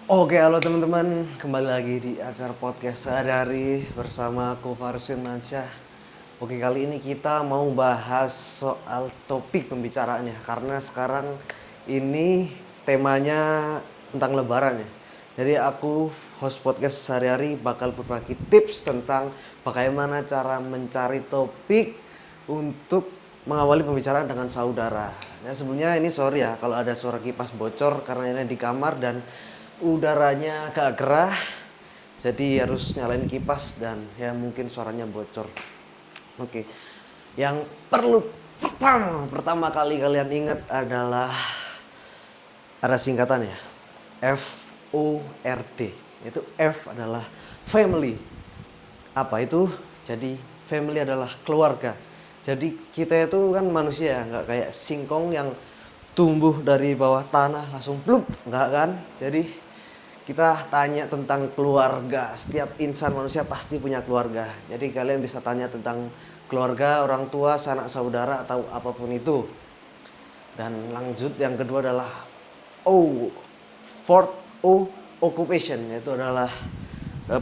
Oke, halo teman-teman, kembali lagi di acara podcast sehari-hari bersama aku Faris Firmansyah. Oke, kali ini kita mau bahas soal topik pembicaraannya karena sekarang ini temanya tentang lebaran ya. Jadi aku host podcast sehari-hari bakal berbagi tips tentang bagaimana cara mencari topik untuk mengawali pembicaraan dengan saudara. Nah, sebenarnya ini sorry ya kalau ada suara kipas bocor karena ini di kamar dan udaranya agak gerah, jadi harus nyalain kipas dan ya mungkin suaranya bocor. Oke, yang perlu pertama kali kalian ingat adalah ada singkatan ya, FORD. Itu F adalah family. Apa itu? Jadi family adalah keluarga. Jadi kita itu kan manusia, nggak kayak singkong yang tumbuh dari bawah tanah langsung plup, nggak kan? Jadi kita tanya tentang keluarga. Setiap insan manusia pasti punya keluarga. Jadi kalian bisa tanya tentang keluarga, orang tua, sanak saudara atau apapun itu. Dan lanjut yang kedua adalah O. Fourth O, occupation, yaitu adalah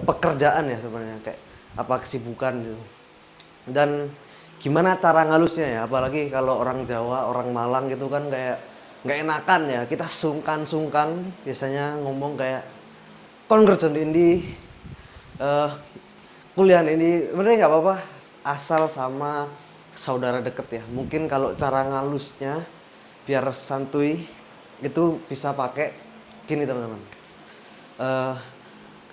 pekerjaan ya sebenarnya, kayak apa kesibukan gitu. Dan gimana cara ngalusnya ya, apalagi kalau orang Jawa, orang Malang gitu kan kayak nggak enakan ya, kita sungkan-sungkan biasanya ngomong kayak kon kerja ini kuliah ini, sebenarnya nggak apa-apa asal sama saudara deket ya. Mungkin kalau cara ngalusnya biar santuy itu bisa pakai gini teman-teman. Eh,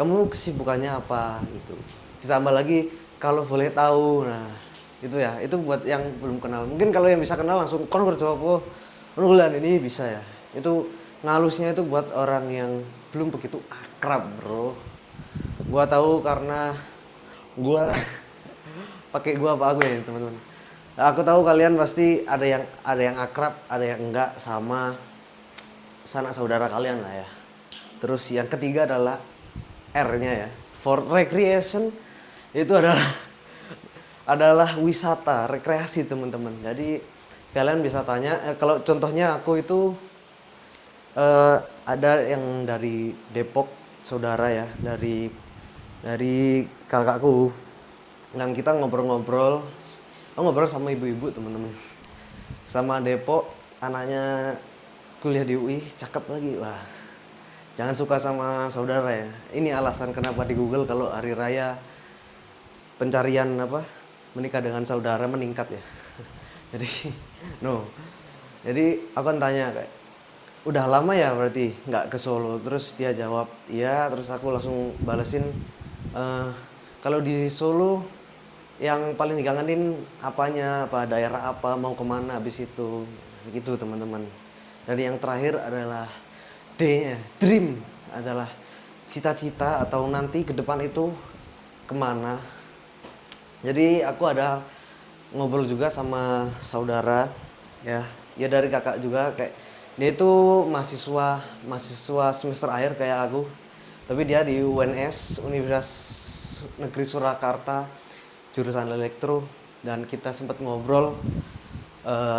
Kamu kesibukannya apa itu? Ditambah lagi kalau boleh tahu. Nah, itu ya, itu buat yang belum kenal. Mungkin kalau yang bisa kenal langsung kon kerja apa? Nulan ini bisa ya. Itu ngalusnya itu buat orang yang belum begitu akrab, Bro. Gua tahu karena gua pakai gua apa aku ya, teman-teman. Nah, aku tahu kalian pasti ada yang akrab, ada yang enggak sama sanak saudara kalian lah ya. Terus yang ketiga adalah R-nya ya. For recreation itu adalah wisata, rekreasi teman-teman. Jadi kalian bisa tanya, kalau contohnya aku itu ada yang dari Depok saudara ya, dari kakakku. Dan kita ngobrol sama ibu-ibu teman-teman. Sama Depok, anaknya kuliah di UI, cakep lagi. Wah, jangan suka sama saudara ya. Ini alasan kenapa di Google kalau hari raya pencarian apa menikah dengan saudara meningkat ya. Jadi no. Jadi aku kan tanya kayak udah lama ya berarti nggak ke Solo. Terus dia jawab iya. Terus aku langsung balesin kalau di Solo yang paling dikangenin apanya, apa daerah apa, mau kemana habis itu, gitu teman-teman. Dan yang terakhir adalah D-nya, dream adalah cita-cita atau nanti ke depan itu kemana. Jadi aku ada ngobrol juga sama saudara ya dari kakak juga, kayak dia itu mahasiswa semester akhir kayak aku, tapi dia di UNS Universitas Negeri Surakarta jurusan elektro. Dan kita sempat ngobrol,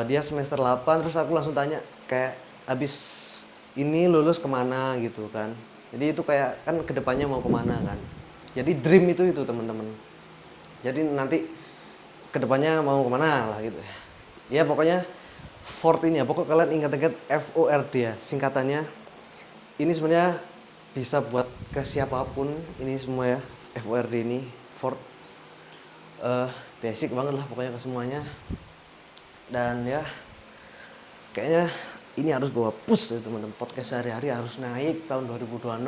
dia semester 8, terus aku langsung tanya kayak habis ini lulus kemana gitu kan. Jadi itu kayak kan kedepannya mau kemana kan. Jadi dream itu teman-teman. Jadi nanti kedepannya mau kemana lah gitu ya. Pokoknya Ford ini ya, pokok kalian ingat-ingat FORD ya singkatannya. Ini sebenarnya bisa buat ke siapapun ini semua ya, FORD ini Ford. Basic banget lah pokoknya ke semuanya. Dan ya kayaknya ini harus gua push ya teman-teman, podcast sehari-hari harus naik tahun 2026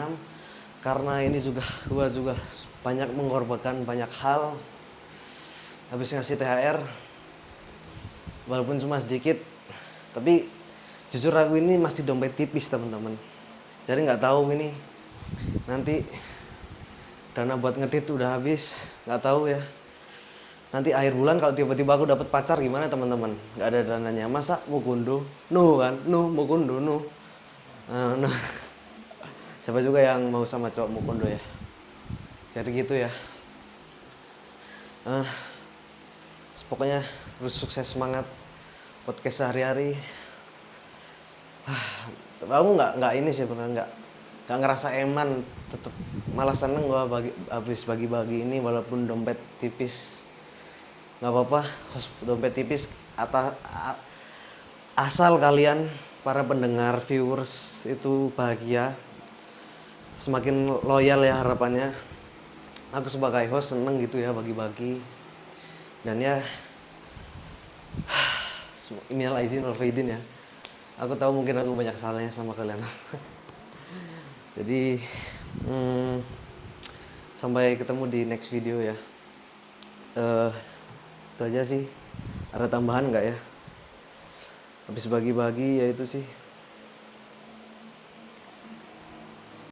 karena ini juga gua juga banyak mengorbankan banyak hal. Habis ngasih THR walaupun cuma sedikit, tapi jujur aku ini masih dompet tipis teman-teman. Jadi nggak tahu ini nanti dana buat ngedit udah habis, nggak tahu ya. Nanti akhir bulan kalau tiba-tiba aku dapat pacar gimana teman-teman? Nggak ada dananya, masa mau kundo? No kan, no mau kundo no. Nah. Siapa juga yang mau sama cowok mau kundo ya? Jadi gitu ya. Pokoknya harus sukses, semangat podcast sehari-hari. Aku nggak ini sih benar, gak ngerasa eman, tetep malah seneng gua habis bagi-bagi ini walaupun dompet tipis. Nggak apa-apa, dompet tipis asal kalian para pendengar viewers itu bahagia, semakin loyal ya harapannya. Aku sebagai host seneng gitu ya bagi-bagi, dan ya inilah izin wal faizin ya. Aku tahu mungkin aku banyak salahnya sama kalian. Jadi sampai ketemu di next video ya. Itu aja sih. Ada tambahan nggak ya? Habis bagi-bagi ya itu sih.